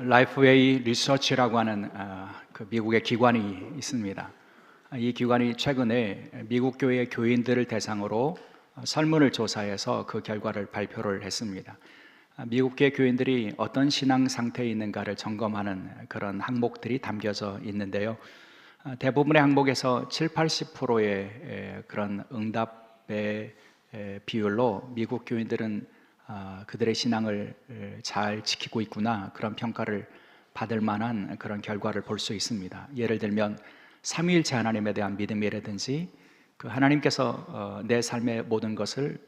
라이프웨이 리서치라고 하는 그 미국의 기관이 있습니다. 이 기관이 최근에 미국 교회 교인들을 대상으로 설문을 조사해서 그 결과를 발표를 했습니다. 미국계 교인들이 어떤 신앙 상태에 있는가를 점검하는 그런 항목들이 담겨져 있는데요. 대부분의 항목에서 70~80%의 그런 응답의 비율로 미국 교인들은 그들의 신앙을 잘 지키고 있구나, 그런 평가를 받을 만한 그런 결과를 볼 수 있습니다. 예를 들면 삼위일체 하나님에 대한 믿음이라든지, 그 하나님께서 내 삶의 모든 것을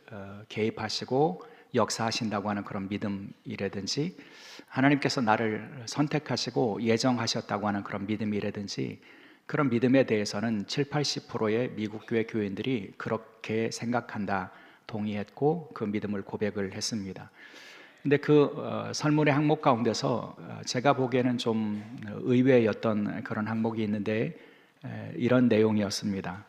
개입하시고 역사하신다고 하는 그런 믿음이라든지, 하나님께서 나를 선택하시고 예정하셨다고 하는 그런 믿음이라든지, 그런 믿음에 대해서는 70~80%의 미국 교회 교인들이 그렇게 생각한다, 동의했고 그 믿음을 고백을 했습니다. 근데 그 설문의 항목 가운데서 제가 보기에는 좀 의외였던 그런 항목이 있는데, 이런 내용이었습니다.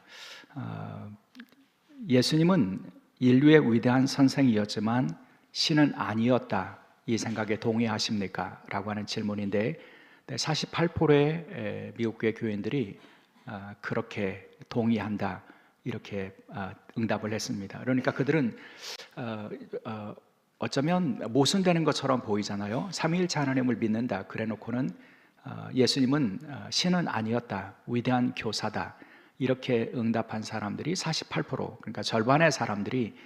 예수님은 인류의 위대한 선생이었지만 신은 아니었다, 이 생각에 동의하십니까? 라고 하는 질문인데, 48%의 미국교회 교인들이 그렇게 동의한다, 이렇게 응답을 했습니다. 그러니까 그들은 어쩌면 모순되는 것처럼 보이잖아요. 삼위일체 하나님을 믿는다 그래 놓고는 예수님은 신은 아니었다, 위대한 교사다, 이렇게 응답한 사람들이 48%, 그러니까 절반의 사람들이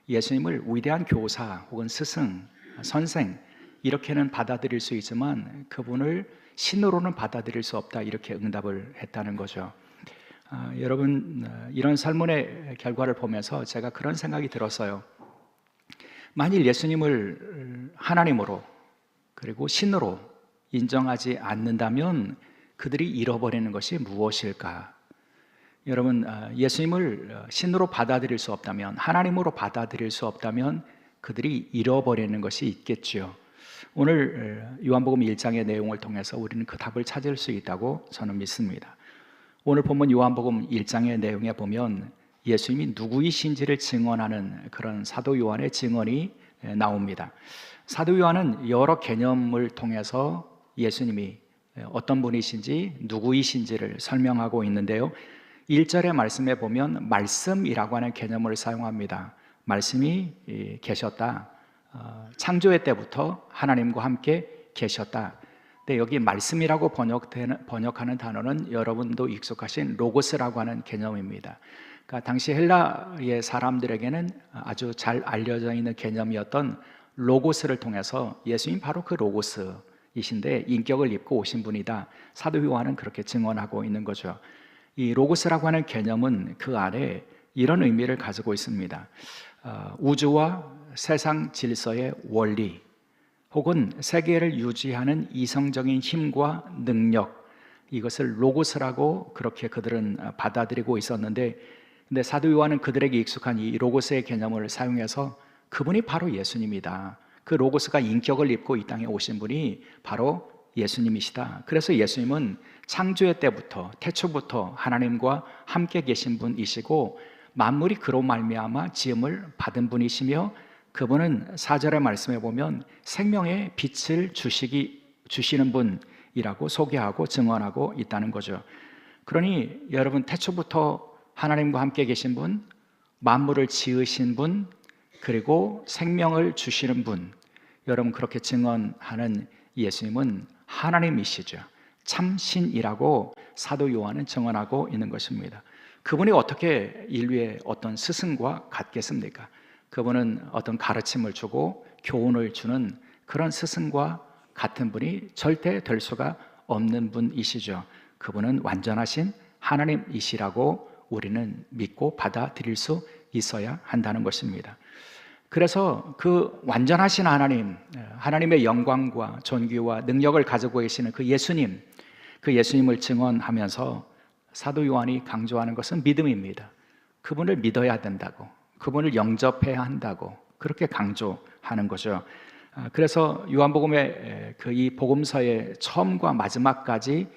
예수님을 위대한 교사 혹은 스승, 선생, 이렇게는 받아들일 수 있지만 그분을 신으로는 받아들일 수 없다, 이렇게 응답을 했다는 거죠. 여러분, 이런 설문의 결과를 보면서 제가 그런 생각이 들었어요. 만일 예수님을 하나님으로 그리고 신으로 인정하지 않는다면 그들이 잃어버리는 것이 무엇일까? 여러분, 예수님을 신으로 받아들일 수 없다면, 하나님으로 받아들일 수 없다면 그들이 잃어버리는 것이 있겠지요. 오늘 요한복음 1장의 내용을 통해서 우리는 그 답을 찾을 수 있다고 저는 믿습니다. 오늘 본문 요한복음 1장의 내용에 보면 예수님이 누구이신지를 증언하는 그런 사도 요한의 증언이 나옵니다. 사도 요한은 여러 개념을 통해서 예수님이 어떤 분이신지, 누구이신지를 설명하고 있는데요. 1절의 말씀에 보면 말씀이라고 하는 개념을 사용합니다. 말씀이 계셨다, 창조의 때부터 하나님과 함께 계셨다. 근데 여기 말씀이라고 번역하는 단어는 여러분도 익숙하신 로고스라고 하는 개념입니다. 그러니까 당시 헬라의 사람들에게는 아주 잘 알려져 있는 개념이었던 로고스를 통해서 예수님 바로 그 로고스이신데 인격을 입고 오신 분이다, 사도 요한은 그렇게 증언하고 있는 거죠. 이 로고스라고 하는 개념은 그 안에 이런 의미를 가지고 있습니다. 우주와 세상 질서의 원리, 혹은 세계를 유지하는 이성적인 힘과 능력, 이것을 로고스라고 그렇게 그들은 받아들이고 있었는데, 근데 사도 요한은 그들에게 익숙한 이 로고스의 개념을 사용해서 그분이 바로 예수님이다, 그 로고스가 인격을 입고 이 땅에 오신 분이 바로 예수님이시다. 그래서 예수님은 창조의 때부터, 태초부터 하나님과 함께 계신 분이시고 만물이 그로 말미암아 지음을 받은 분이시며, 그분은 4절의 말씀에 보면 생명의 빛을 주시는 분이라고 소개하고 증언하고 있다는 거죠. 그러니 여러분, 태초부터 하나님과 함께 계신 분, 만물을 지으신 분, 그리고 생명을 주시는 분, 여러분 그렇게 증언하는 예수님은 하나님이시죠. 참신이라고 사도 요한은 증언하고 있는 것입니다. 그분이 어떻게 인류의 어떤 스승과 같겠습니까? 그분은 어떤 가르침을 주고 교훈을 주는 그런 스승과 같은 분이 절대 될 수가 없는 분이시죠. 그분은 완전하신 하나님이시라고 우리는 믿고 받아들일 수 있어야 한다는 것입니다. 그래서 그 완전하신 하나님, 하나님의 영광과 존귀와 능력을 가지고 계시는 그 예수님을 증언하면서 사도 요한이 강조하는 것은 믿음입니다. 그분을 믿어야 된다고, 그분을 영접해야 한다고 그렇게 강조하는 거죠. 그래서 요한복음의 이 복음서의 처음과 마지막까지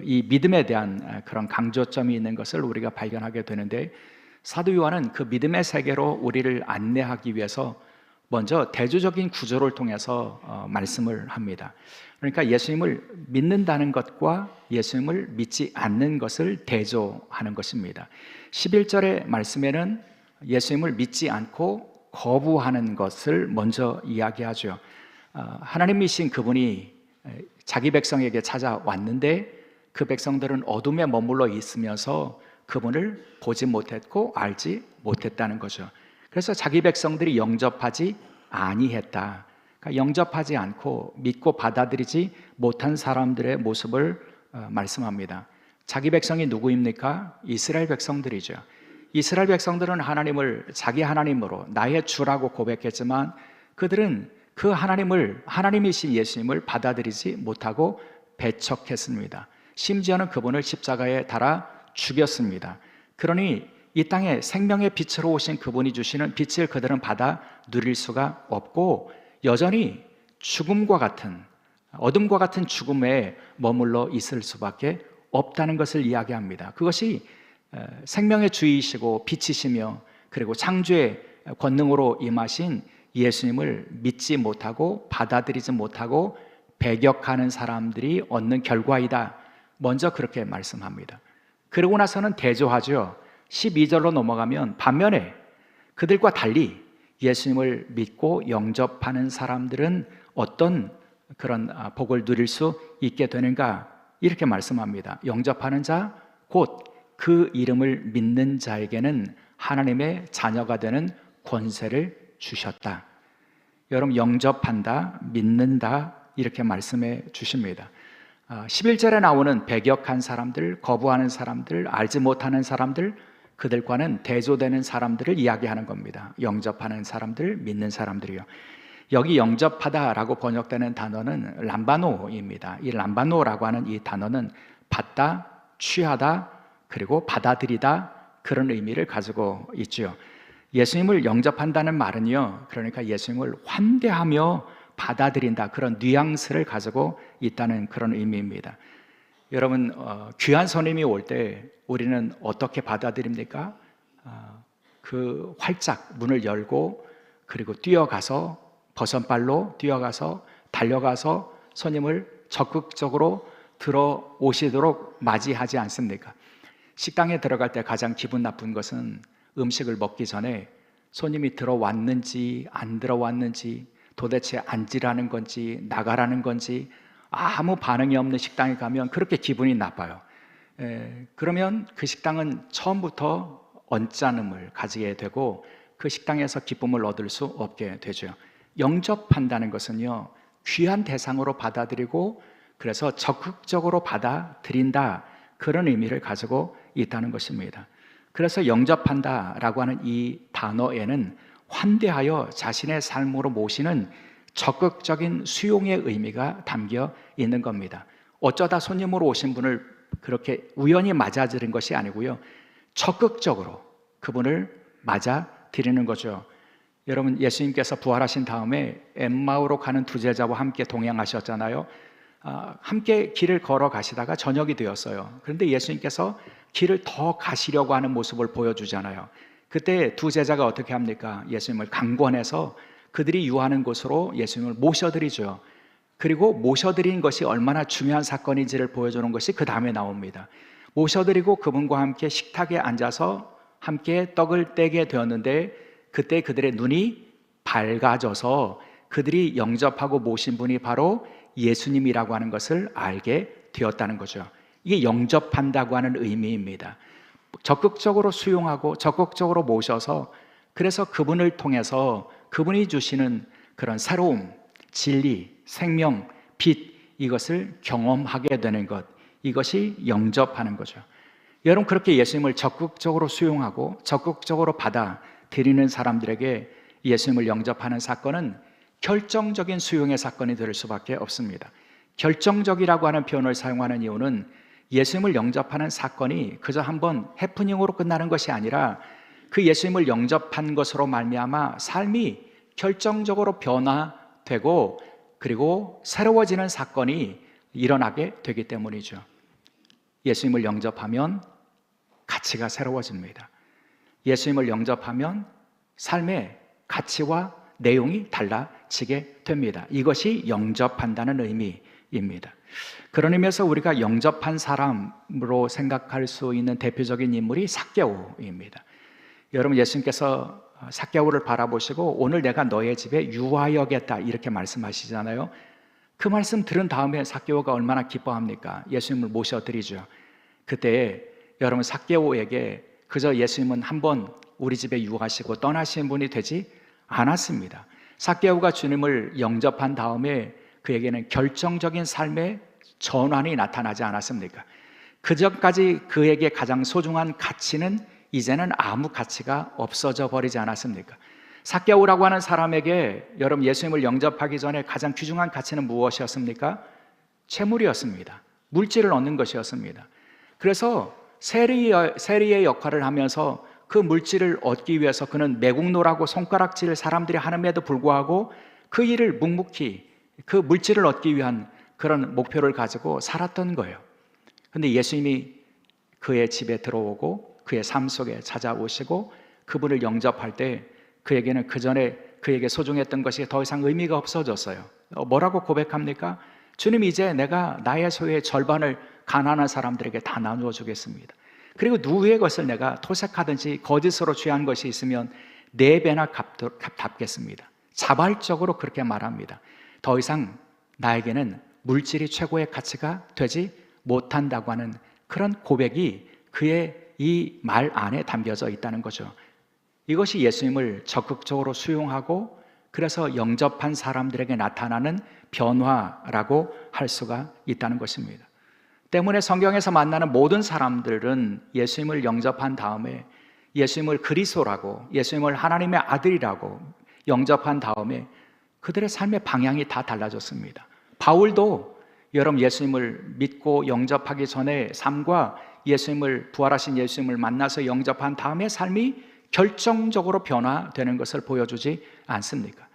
이 믿음에 대한 그런 강조점이 있는 것을 우리가 발견하게 되는데, 사도 요한은 그 믿음의 세계로 우리를 안내하기 위해서 먼저 대조적인 구조를 통해서 말씀을 합니다. 그러니까 예수님을 믿는다는 것과 예수님을 믿지 않는 것을 대조하는 것입니다. 11절의 말씀에는 예수님을 믿지 않고 거부하는 것을 먼저 이야기하죠. 하나님이신 그분이 자기 백성에게 찾아왔는데 그 백성들은 어둠에 머물러 있으면서 그분을 보지 못했고 알지 못했다는 거죠. 그래서 자기 백성들이 영접하지 아니했다. 그러니까 영접하지 않고 믿고 받아들이지 못한 사람들의 모습을 말씀합니다. 자기 백성이 누구입니까? 이스라엘 백성들이죠. 이스라엘 백성들은 하나님을 자기 하나님으로 나의 주라고 고백했지만 그들은 그 하나님을, 하나님이신 예수님을 받아들이지 못하고 배척했습니다. 심지어는 그분을 십자가에 달아 죽였습니다. 그러니 이 땅에 생명의 빛으로 오신 그분이 주시는 빛을 그들은 받아 누릴 수가 없고 여전히 죽음과 같은, 어둠과 같은 죽음에 머물러 있을 수밖에 없다는 것을 이야기합니다. 그것이 생명의 주이시고 빛이시며 그리고 창조의 권능으로 임하신 예수님을 믿지 못하고 받아들이지 못하고 배격하는 사람들이 얻는 결과이다. 먼저 그렇게 말씀합니다. 그러고 나서는 대조하죠. 12절로 넘어가면 반면에 그들과 달리 예수님을 믿고 영접하는 사람들은 어떤 그런 복을 누릴 수 있게 되는가? 이렇게 말씀합니다. 영접하는 자, 곧 그 이름을 믿는 자에게는 하나님의 자녀가 되는 권세를 주셨다. 여러분, 영접한다, 믿는다 이렇게 말씀해 주십니다. 11절에 나오는 배격한 사람들, 거부하는 사람들, 알지 못하는 사람들, 그들과는 대조되는 사람들을 이야기하는 겁니다. 영접하는 사람들, 믿는 사람들이요. 여기 영접하다라고 번역되는 단어는 람바노입니다. 이 람바노라고 하는 이 단어는 받다, 취하다, 그리고 받아들이다 그런 의미를 가지고 있죠. 예수님을 영접한다는 말은요, 그러니까 예수님을 환대하며 받아들인다 그런 뉘앙스를 가지고 있다는 그런 의미입니다. 여러분, 귀한 손님이 올 때 우리는 어떻게 받아들입니까? 그 활짝 문을 열고 그리고 뛰어가서 버선발로 뛰어가서 달려가서 손님을 적극적으로 들어오시도록 맞이하지 않습니까? 식당에 들어갈 때 가장 기분 나쁜 것은 음식을 먹기 전에 손님이 들어왔는지 안 들어왔는지 도대체 앉으라는 건지 나가라는 건지 아무 반응이 없는 식당에 가면 그렇게 기분이 나빠요. 그러면 그 식당은 처음부터 언짢음을 가지게 되고 그 식당에서 기쁨을 얻을 수 없게 되죠. 영접한다는 것은요, 귀한 대상으로 받아들이고 그래서 적극적으로 받아들인다 그런 의미를 가지고 있다는 것입니다. 그래서 영접한다라고 하는 이 단어에는 환대하여 자신의 삶으로 모시는 적극적인 수용의 의미가 담겨 있는 겁니다. 어쩌다 손님으로 오신 분을 그렇게 우연히 맞아들인 것이 아니고요, 적극적으로 그분을 맞아들이는 거죠. 여러분, 예수님께서 부활하신 다음에 엠마오로 가는 두 제자와 함께 동행하셨잖아요. 함께 길을 걸어 가시다가 저녁이 되었어요. 그런데 예수님께서 길을 더 가시려고 하는 모습을 보여주잖아요. 그때 두 제자가 어떻게 합니까? 예수님을 강권해서 그들이 유하는 곳으로 예수님을 모셔드리죠. 그리고 모셔드린 것이 얼마나 중요한 사건인지를 보여주는 것이 그 다음에 나옵니다. 모셔드리고 그분과 함께 식탁에 앉아서 함께 떡을 떼게 되었는데 그때 그들의 눈이 밝아져서 그들이 영접하고 모신 분이 바로 예수님이라고 하는 것을 알게 되었다는 거죠. 이게 영접한다고 하는 의미입니다. 적극적으로 수용하고 적극적으로 모셔서 그래서 그분을 통해서 그분이 주시는 그런 새로움, 진리, 생명, 빛 이것을 경험하게 되는 것, 이것이 영접하는 거죠. 여러분, 그렇게 예수님을 적극적으로 수용하고 적극적으로 받아들이는 사람들에게 예수님을 영접하는 사건은 결정적인 수용의 사건이 될 수밖에 없습니다. 결정적이라고 하는 표현을 사용하는 이유는 예수님을 영접하는 사건이 그저 한번 해프닝으로 끝나는 것이 아니라 그 예수님을 영접한 것으로 말미암아 삶이 결정적으로 변화되고 그리고 새로워지는 사건이 일어나게 되기 때문이죠. 예수님을 영접하면 가치가 새로워집니다. 예수님을 영접하면 삶의 가치와 내용이 달라지게 됩니다. 이것이 영접한다는 의미입니다. 그런 의미에서 우리가 영접한 사람으로 생각할 수 있는 대표적인 인물이 삭개오입니다. 여러분, 예수님께서 삭개오를 바라보시고 오늘 내가 너의 집에 유하여겠다 이렇게 말씀하시잖아요. 그 말씀 들은 다음에 삭개오가 얼마나 기뻐합니까? 예수님을 모셔드리죠. 그때 여러분, 삭개오에게 그저 예수님은 한번 우리 집에 유하시고 떠나신 분이 되지 않았습니다. 삭개오가 주님을 영접한 다음에 그에게는 결정적인 삶의 전환이 나타나지 않았습니까? 그전까지 그에게 가장 소중한 가치는 이제는 아무 가치가 없어져 버리지 않았습니까? 삭개오라고 하는 사람에게 여러분, 예수님을 영접하기 전에 가장 귀중한 가치는 무엇이었습니까? 재물이었습니다. 물질을 얻는 것이었습니다. 그래서 세리의 역할을 하면서 그 물질을 얻기 위해서 그는 매국노라고 손가락질을 사람들이 하는데도 불구하고 그 일을 묵묵히 그 물질을 얻기 위한 그런 목표를 가지고 살았던 거예요. 그런데 예수님이 그의 집에 들어오고 그의 삶 속에 찾아오시고 그분을 영접할 때 그에게는 그전에 그에게 소중했던 것이 더 이상 의미가 없어졌어요. 뭐라고 고백합니까? 주님, 이제 내가 나의 소유의 절반을 가난한 사람들에게 다 나누어 주겠습니다. 그리고 누구의 것을 내가 토색하든지 거짓으로 취한 것이 있으면 4배나 갚겠습니다. 자발적으로 그렇게 말합니다. 더 이상 나에게는 물질이 최고의 가치가 되지 못한다고 하는 그런 고백이 그의 이 말 안에 담겨져 있다는 거죠. 이것이 예수님을 적극적으로 수용하고 그래서 영접한 사람들에게 나타나는 변화라고 할 수가 있다는 것입니다. 때문에 성경에서 만나는 모든 사람들은 예수님을 영접한 다음에 예수님을 그리스도라고, 예수님을 하나님의 아들이라고 영접한 다음에 그들의 삶의 방향이 다 달라졌습니다. 바울도 여러분, 예수님을 믿고 영접하기 전에 삶과 예수님을, 부활하신 예수님을 만나서 영접한 다음에 삶이 결정적으로 변화되는 것을 보여주지 않습니까?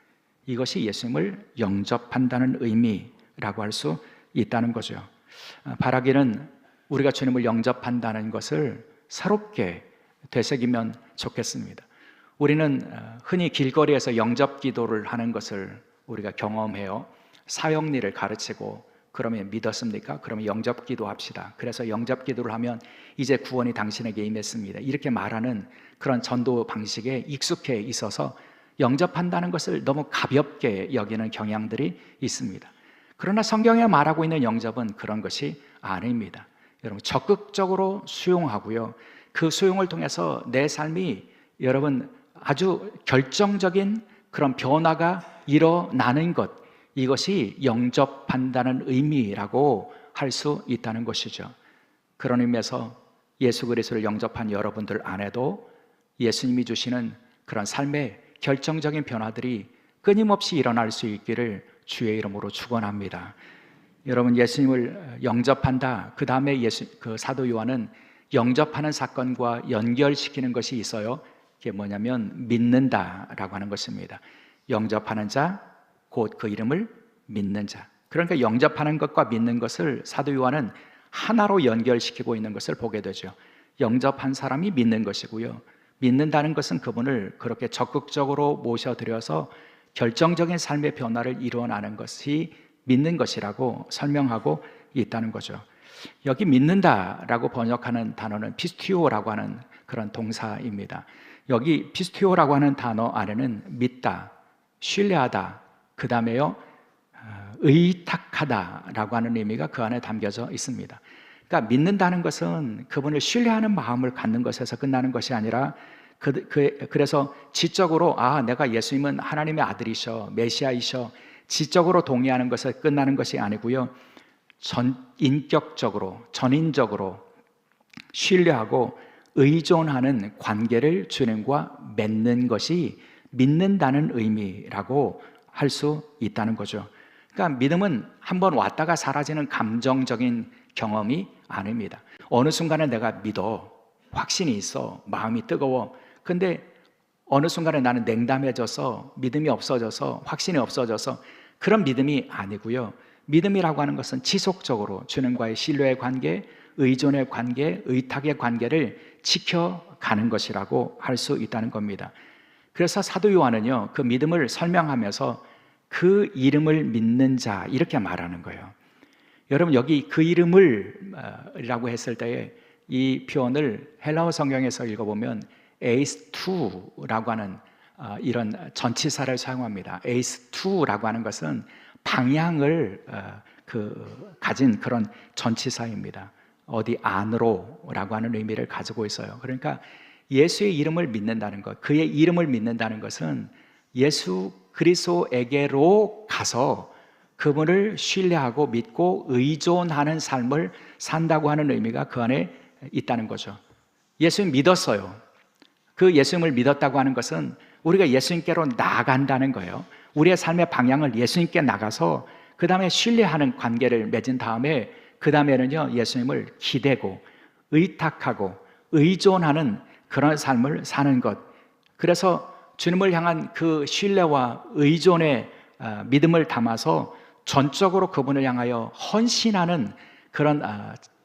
이것이 예수님을 영접한다는 의미라고 할 수 있다는 거죠. 바라기는 우리가 주님을 영접한다는 것을 새롭게 되새기면 좋겠습니다. 우리는 흔히 길거리에서 영접 기도를 하는 것을 우리가 경험해요. 사형리를 가르치고 그러면 믿었습니까? 그러면 영접 기도합시다. 그래서 영접 기도를 하면 이제 구원이 당신에게 임했습니다. 이렇게 말하는 그런 전도 방식에 익숙해 있어서 영접한다는 것을 너무 가볍게 여기는 경향들이 있습니다. 그러나 성경에 말하고 있는 영접은 그런 것이 아닙니다. 여러분, 적극적으로 수용하고요. 그 수용을 통해서 내 삶이 여러분 아주 결정적인 그런 변화가 일어나는 것, 이것이 영접한다는 의미라고 할 수 있다는 것이죠. 그런 의미에서 예수 그리스도를 영접한 여러분들 안에도 예수님이 주시는 그런 삶의 결정적인 변화들이 끊임없이 일어날 수 있기를 주의 이름으로 축원합니다. 여러분, 예수님을 영접한다. 그 다음에 그 사도 요한은 영접하는 사건과 연결시키는 것이 있어요. 그게 뭐냐면 믿는다라고 하는 것입니다. 영접하는 자, 곧 그 이름을 믿는 자. 그러니까 영접하는 것과 믿는 것을 사도 요한은 하나로 연결시키고 있는 것을 보게 되죠. 영접한 사람이 믿는 것이고요. 믿는다는 것은 그분을 그렇게 적극적으로 모셔들여서 결정적인 삶의 변화를 이루어나는 것이 믿는 것이라고 설명하고 있다는 거죠. 여기 믿는다라고 번역하는 단어는 피스티오라고 하는 그런 동사입니다. 여기 피스티오라고 하는 단어 안에는 믿다, 신뢰하다, 그 다음에요 의탁하다라고 하는 의미가 그 안에 담겨져 있습니다. 그러니까 믿는다는 것은 그분을 신뢰하는 마음을 갖는 것에서 끝나는 것이 아니라 그래서 지적으로 내가 예수님은 하나님의 아들이셔, 메시아이셔, 지적으로 동의하는 것에 끝나는 것이 아니고요. 인격적으로, 전인적으로 신뢰하고 의존하는 관계를 주님과 맺는 것이 믿는다는 의미라고 할 수 있다는 거죠. 그러니까 믿음은 한번 왔다가 사라지는 감정적인 경험이 아닙니다. 어느 순간에 내가 믿어, 확신이 있어, 마음이 뜨거워. 근데 어느 순간에 나는 냉담해져서 믿음이 없어져서 확신이 없어져서 그런 믿음이 아니고요. 믿음이라고 하는 것은 지속적으로 주님과의 신뢰의 관계, 의존의 관계, 의탁의 관계를 지켜가는 것이라고 할 수 있다는 겁니다. 그래서 사도 요한은요, 그 믿음을 설명하면서 그 이름을 믿는 자 이렇게 말하는 거예요. 여러분, 여기 그 이름을 라고 했을 때에 이 표현을 헬라어 성경에서 읽어보면 에이스투라고 하는 이런 전치사를 사용합니다. 에이스투라고 하는 것은 방향을 가진 그런 전치사입니다. 어디 안으로라고 하는 의미를 가지고 있어요. 그러니까 예수의 이름을 믿는다는 것, 그의 이름을 믿는다는 것은 예수 그리스도에게로 가서 그분을 신뢰하고 믿고 의존하는 삶을 산다고 하는 의미가 그 안에 있다는 거죠. 예수님 믿었어요. 그 예수님을 믿었다고 하는 것은 우리가 예수님께로 나아간다는 거예요. 우리의 삶의 방향을 예수님께 나가서 그 다음에 신뢰하는 관계를 맺은 다음에 그 다음에는요, 예수님을 기대고 의탁하고 의존하는 그런 삶을 사는 것. 그래서 주님을 향한 그 신뢰와 의존의 믿음을 담아서 전적으로 그분을 향하여 헌신하는 그런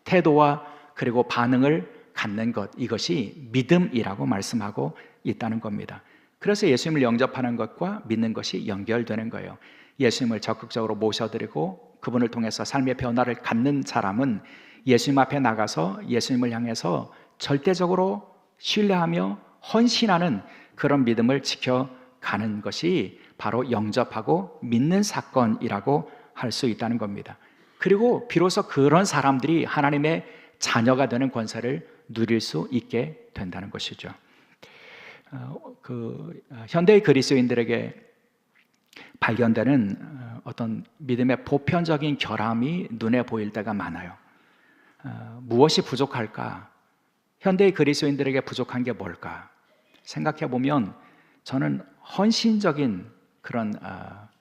태도와 그리고 반응을 갖는 것, 이것이 믿음이라고 말씀하고 있다는 겁니다. 그래서 예수님을 영접하는 것과 믿는 것이 연결되는 거예요. 예수님을 적극적으로 모셔드리고 그분을 통해서 삶의 변화를 갖는 사람은 예수님 앞에 나가서 예수님을 향해서 절대적으로 신뢰하며 헌신하는 그런 믿음을 지켜가는 것이 바로 영접하고 믿는 사건이라고 할 수 있다는 겁니다. 그리고 비로소 그런 사람들이 하나님의 자녀가 되는 권세를 누릴 수 있게 된다는 것이죠. 현대의 그리스도인들에게 발견되는 어떤 믿음의 보편적인 결함이 눈에 보일 때가 많아요. 무엇이 부족할까? 현대의 그리스도인들에게 부족한 게 뭘까? 생각해 보면 저는 헌신적인 그런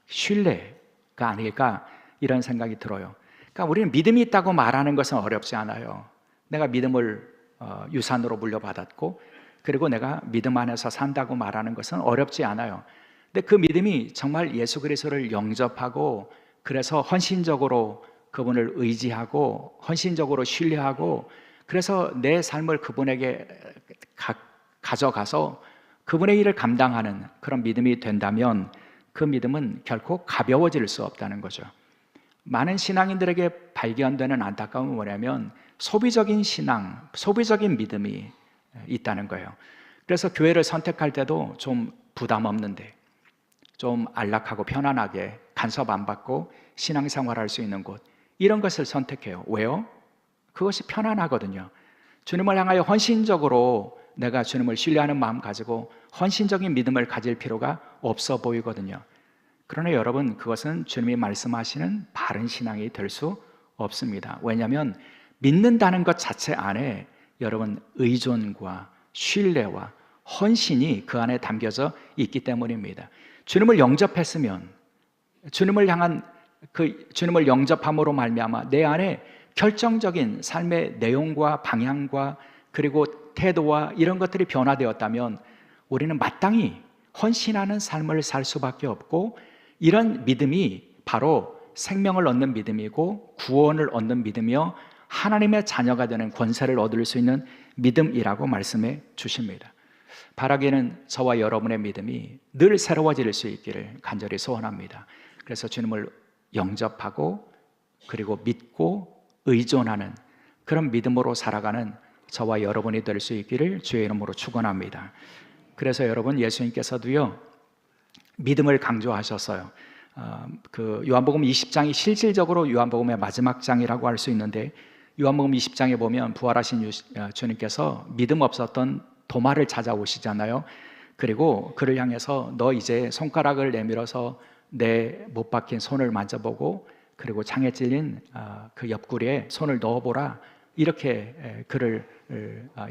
신뢰가 아닐까 이런 생각이 들어요. 그러니까 우리는 믿음이 있다고 말하는 것은 어렵지 않아요. 내가 믿음을 유산으로 물려받았고 그리고 내가 믿음 안에서 산다고 말하는 것은 어렵지 않아요. 근데 그 믿음이 정말 예수 그리스도를 영접하고 그래서 헌신적으로 그분을 의지하고 헌신적으로 신뢰하고 그래서 내 삶을 그분에게 가져가서 그분의 일을 감당하는 그런 믿음이 된다면 그 믿음은 결코 가벼워질 수 없다는 거죠. 많은 신앙인들에게 발견되는 안타까움은 뭐냐면 소비적인 신앙, 소비적인 믿음이 있다는 거예요. 그래서 교회를 선택할 때도 좀 부담 없는데 좀 안락하고 편안하게 간섭 안 받고 신앙생활할 수 있는 곳, 이런 것을 선택해요. 왜요? 그것이 편안하거든요. 주님을 향하여 헌신적으로 내가 주님을 신뢰하는 마음 가지고 헌신적인 믿음을 가질 필요가 없어 보이거든요. 그러나 여러분, 그것은 주님이 말씀하시는 바른 신앙이 될 수 없습니다. 왜냐하면 믿는다는 것 자체 안에 여러분 의존과 신뢰와 헌신이 그 안에 담겨져 있기 때문입니다. 주님을 영접했으면 주님을 향한 주님을 영접함으로 말미암아 내 안에 결정적인 삶의 내용과 방향과 그리고 태도와 이런 것들이 변화되었다면 우리는 마땅히 헌신하는 삶을 살 수밖에 없고, 이런 믿음이 바로 생명을 얻는 믿음이고 구원을 얻는 믿음이며 하나님의 자녀가 되는 권세를 얻을 수 있는 믿음이라고 말씀해 주십니다. 바라기는 저와 여러분의 믿음이 늘 새로워질 수 있기를 간절히 소원합니다. 그래서 주님을 영접하고 그리고 믿고 의존하는 그런 믿음으로 살아가는 저와 여러분이 될 수 있기를 주의 이름으로 축원합니다. 그래서 여러분, 예수님께서도요 믿음을 강조하셨어요. 요한복음 20장이 실질적으로 요한복음의 마지막 장이라고 할 수 있는데, 요한복음 20장에 보면 부활하신 주님께서 믿음 없었던 도마를 찾아오시잖아요. 그리고 그를 향해서 너 이제 손가락을 내밀어서 내 못 박힌 손을 만져보고 그리고 창에 찔린 그 옆구리에 손을 넣어보라, 이렇게 그를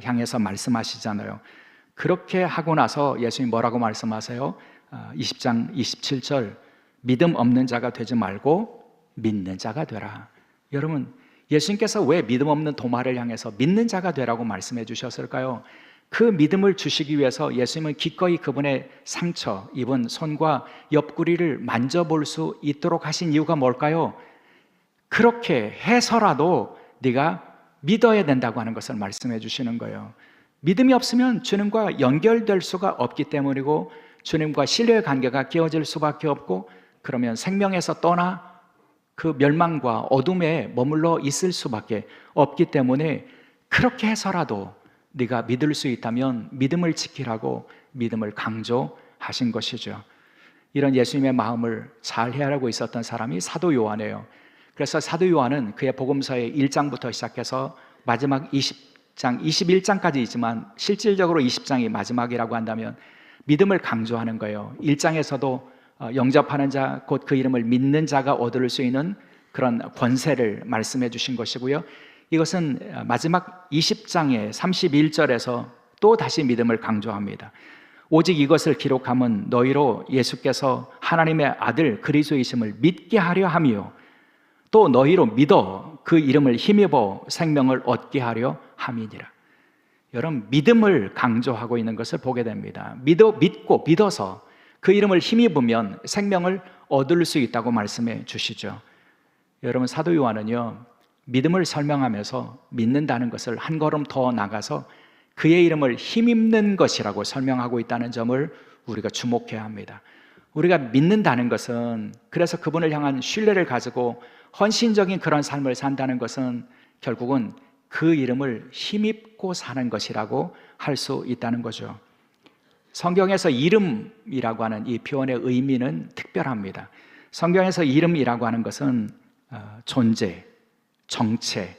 향해서 말씀하시잖아요. 그렇게 하고 나서 예수님 뭐라고 말씀하세요? 20장 27절, 믿음 없는 자가 되지 말고 믿는 자가 되라. 여러분, 예수님께서 왜 믿음 없는 도마를 향해서 믿는 자가 되라고 말씀해 주셨을까요? 그 믿음을 주시기 위해서 예수님은 기꺼이 그분의 상처 입은 손과 옆구리를 만져볼 수 있도록 하신 이유가 뭘까요? 그렇게 해서라도 네가 믿어야 된다고 하는 것을 말씀해 주시는 거예요. 믿음이 없으면 주님과 연결될 수가 없기 때문이고, 주님과 신뢰의 관계가 깨어질 수밖에 없고, 그러면 생명에서 떠나 그 멸망과 어둠에 머물러 있을 수밖에 없기 때문에, 그렇게 해서라도 네가 믿을 수 있다면 믿음을 지키라고 믿음을 강조하신 것이죠. 이런 예수님의 마음을 잘 헤아리고 있었던 사람이 사도 요한이에요. 그래서 사도 요한은 그의 복음서의 1장부터 시작해서 마지막 20장, 21장까지 있지만 실질적으로 20장이 마지막이라고 한다면 믿음을 강조하는 거예요. 1장에서도 영접하는 자, 곧 그 이름을 믿는 자가 얻을 수 있는 그런 권세를 말씀해 주신 것이고요. 이것은 마지막 20장의 31절에서 또 다시 믿음을 강조합니다. 오직 이것을 기록함은 너희로 예수께서 하나님의 아들 그리스도이심을 믿게 하려 함이요, 또 너희로 믿어 그 이름을 힘입어 생명을 얻게 하려 함이니라. 여러분, 믿음을 강조하고 있는 것을 보게 됩니다. 믿고 믿어서 그 이름을 힘입으면 생명을 얻을 수 있다고 말씀해 주시죠. 여러분, 사도 요한은요, 믿음을 설명하면서 믿는다는 것을 한 걸음 더 나가서 그의 이름을 힘입는 것이라고 설명하고 있다는 점을 우리가 주목해야 합니다. 우리가 믿는다는 것은, 그래서 그분을 향한 신뢰를 가지고 헌신적인 그런 삶을 산다는 것은 결국은 그 이름을 힘입고 사는 것이라고 할 수 있다는 거죠. 성경에서 이름이라고 하는 이 표현의 의미는 특별합니다. 성경에서 이름이라고 하는 것은 존재, 정체,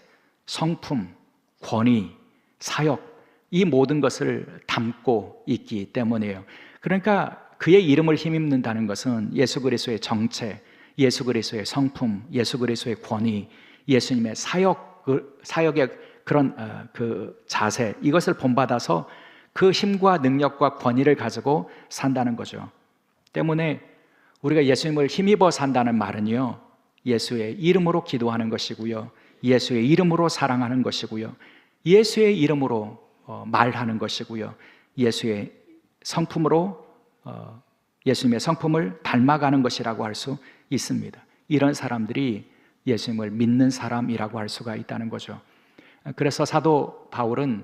성품, 권위, 사역, 이 모든 것을 담고 있기 때문이에요. 그러니까 그의 이름을 힘입는다는 것은 예수 그리스도의 정체, 예수 그리스도의 성품, 예수 그리스도의 권위, 예수님의 사역의 그런 그 자세, 이것을 본받아서 그 힘과 능력과 권위를 가지고 산다는 거죠. 때문에 우리가 예수님을 힘입어 산다는 말은요, 예수의 이름으로 기도하는 것이고요, 예수의 이름으로 사랑하는 것이고요, 예수의 이름으로 말하는 것이고요, 예수의 성품으로 예수님의 성품을 닮아가는 것이라고 할 수 있습니다. 이런 사람들이 예수님을 믿는 사람이라고 할 수가 있다는 거죠. 그래서 사도 바울은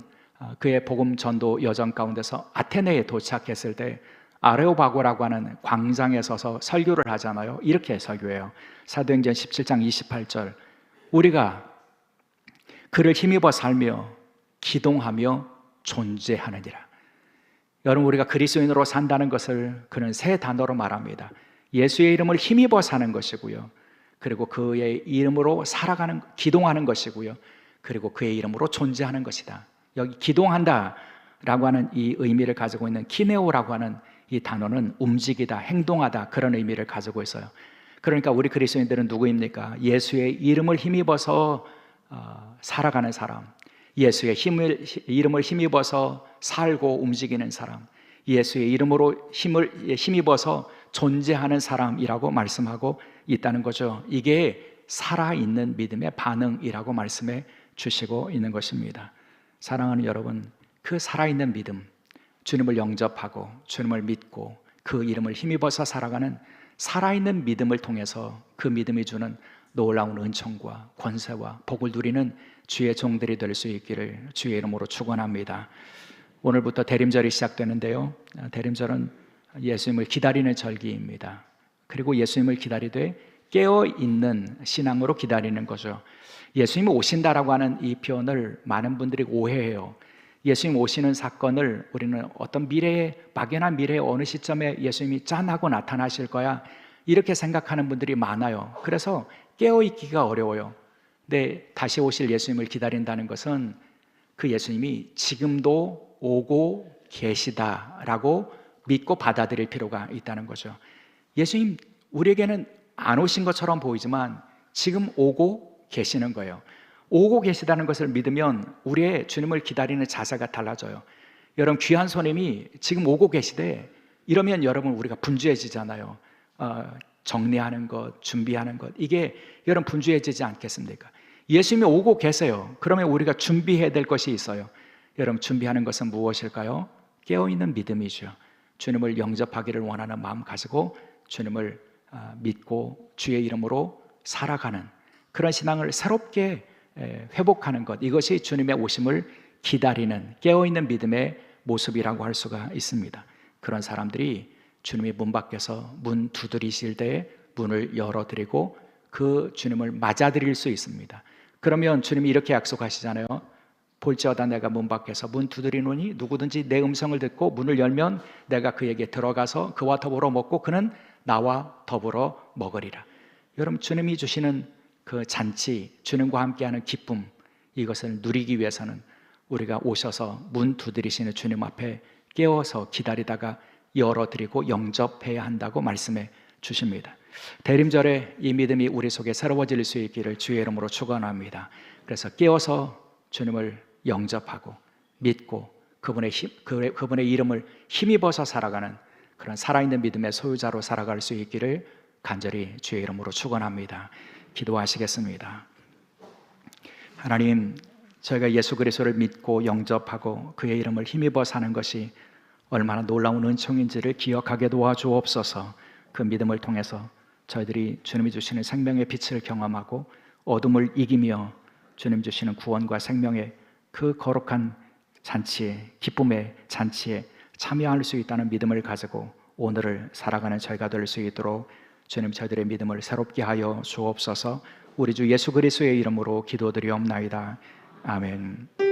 그의 복음 전도 여정 가운데서 아테네에 도착했을 때 아레오바고라고 하는 광장에 서서 설교를 하잖아요. 이렇게 설교해요. 사도행전 17장 28절, 우리가 그를 힘입어 살며 기동하며 존재하느니라. 여러분, 우리가 그리스도인으로 산다는 것을 그는 세 단어로 말합니다. 예수의 이름을 힘입어 사는 것이고요, 그리고 그의 이름으로 살아가는, 기동하는 것이고요, 그리고 그의 이름으로 존재하는 것이다. 여기 기동한다 라고 하는 이 의미를 가지고 있는 키네오라고 하는 이 단어는 움직이다, 행동하다, 그런 의미를 가지고 있어요. 그러니까 우리 그리스도인들은 누구입니까? 예수의 이름을 힘입어서 살아가는 사람, 예수의 이름을 힘입어서 살고 움직이는 사람, 예수의 이름으로 힘입어서 존재하는 사람이라고 말씀하고 있다는 거죠. 이게 살아있는 믿음의 반응이라고 말씀해 주시고 있는 것입니다. 사랑하는 여러분, 그 살아있는 믿음, 주님을 영접하고 주님을 믿고 그 이름을 힘입어서 살아가는 살아있는 믿음을 통해서 그 믿음이 주는 놀라운 은총과 권세와 복을 누리는 주의 종들이 될 수 있기를 주의 이름으로 축원합니다. 오늘부터 대림절이 시작되는데요, 대림절은 예수님을 기다리는 절기입니다. 그리고 예수님을 기다리되 깨어있는 신앙으로 기다리는 거죠. 예수님이 오신다라고 하는 이 표현을 많은 분들이 오해해요. 예수님 오시는 사건을 우리는 어떤 미래에, 막연한 미래의 어느 시점에 예수님이 짠하고 나타나실 거야, 이렇게 생각하는 분들이 많아요. 그래서 깨어있기가 어려워요. 근데 다시 오실 예수님을 기다린다는 것은 그 예수님이 지금도 오고 계시다라고 믿고 받아들일 필요가 있다는 거죠. 예수님, 우리에게는 안 오신 것처럼 보이지만 지금 오고 계시는 거예요. 오고 계시다는 것을 믿으면 우리의 주님을 기다리는 자세가 달라져요. 여러분, 귀한 손님이 지금 오고 계시대, 이러면 여러분 우리가 분주해지잖아요. 정리하는 것, 준비하는 것, 이게 여러분 분주해지지 않겠습니까? 예수님이 오고 계세요. 그러면 우리가 준비해야 될 것이 있어요. 여러분, 준비하는 것은 무엇일까요? 깨어있는 믿음이죠. 주님을 영접하기를 원하는 마음 가지고 주님을 믿고 주의 이름으로 살아가는 그런 신앙을 새롭게 회복하는 것, 이것이 주님의 오심을 기다리는 깨어있는 믿음의 모습이라고 할 수가 있습니다. 그런 사람들이 주님이 문 밖에서 문 두드리실 때에 문을 열어드리고 그 주님을 맞아들일 수 있습니다. 그러면 주님이 이렇게 약속하시잖아요. 볼지어다 내가 문 밖에서 문 두드리노니 누구든지 내 음성을 듣고 문을 열면 내가 그에게 들어가서 그와 더불어 먹고 그는 나와 더불어 먹으리라. 여러분, 주님이 주시는 그 잔치, 주님과 함께하는 기쁨, 이것을 누리기 위해서는 우리가 오셔서 문 두드리시는 주님 앞에 깨어서 기다리다가 열어드리고 영접해야 한다고 말씀해 주십니다. 대림절에 이 믿음이 우리 속에 새로워질 수 있기를 주의 이름으로 축원합니다. 그래서 깨어서 주님을 영접하고 믿고 그분의 이름을 힘입어서 살아가는 그런 살아있는 믿음의 소유자로 살아갈 수 있기를 간절히 주의 이름으로 축원합니다. 기도하시겠습니다. 하나님, 저희가 예수 그리스도를 믿고 영접하고 그의 이름을 힘입어 사는 것이 얼마나 놀라운 은총인지를 기억하게 도와주옵소서. 그 믿음을 통해서 저희들이 주님이 주시는 생명의 빛을 경험하고 어둠을 이기며 주님 주시는 구원과 생명의 그 거룩한 잔치에, 기쁨의 잔치에 참여할 수 있다는 믿음을 가지고 오늘을 살아가는 저희가 될 수 있도록 주님 저희들의 믿음을 새롭게 하여 주옵소서. 우리 주 예수 그리스도의 이름으로 기도드리옵나이다. 아멘.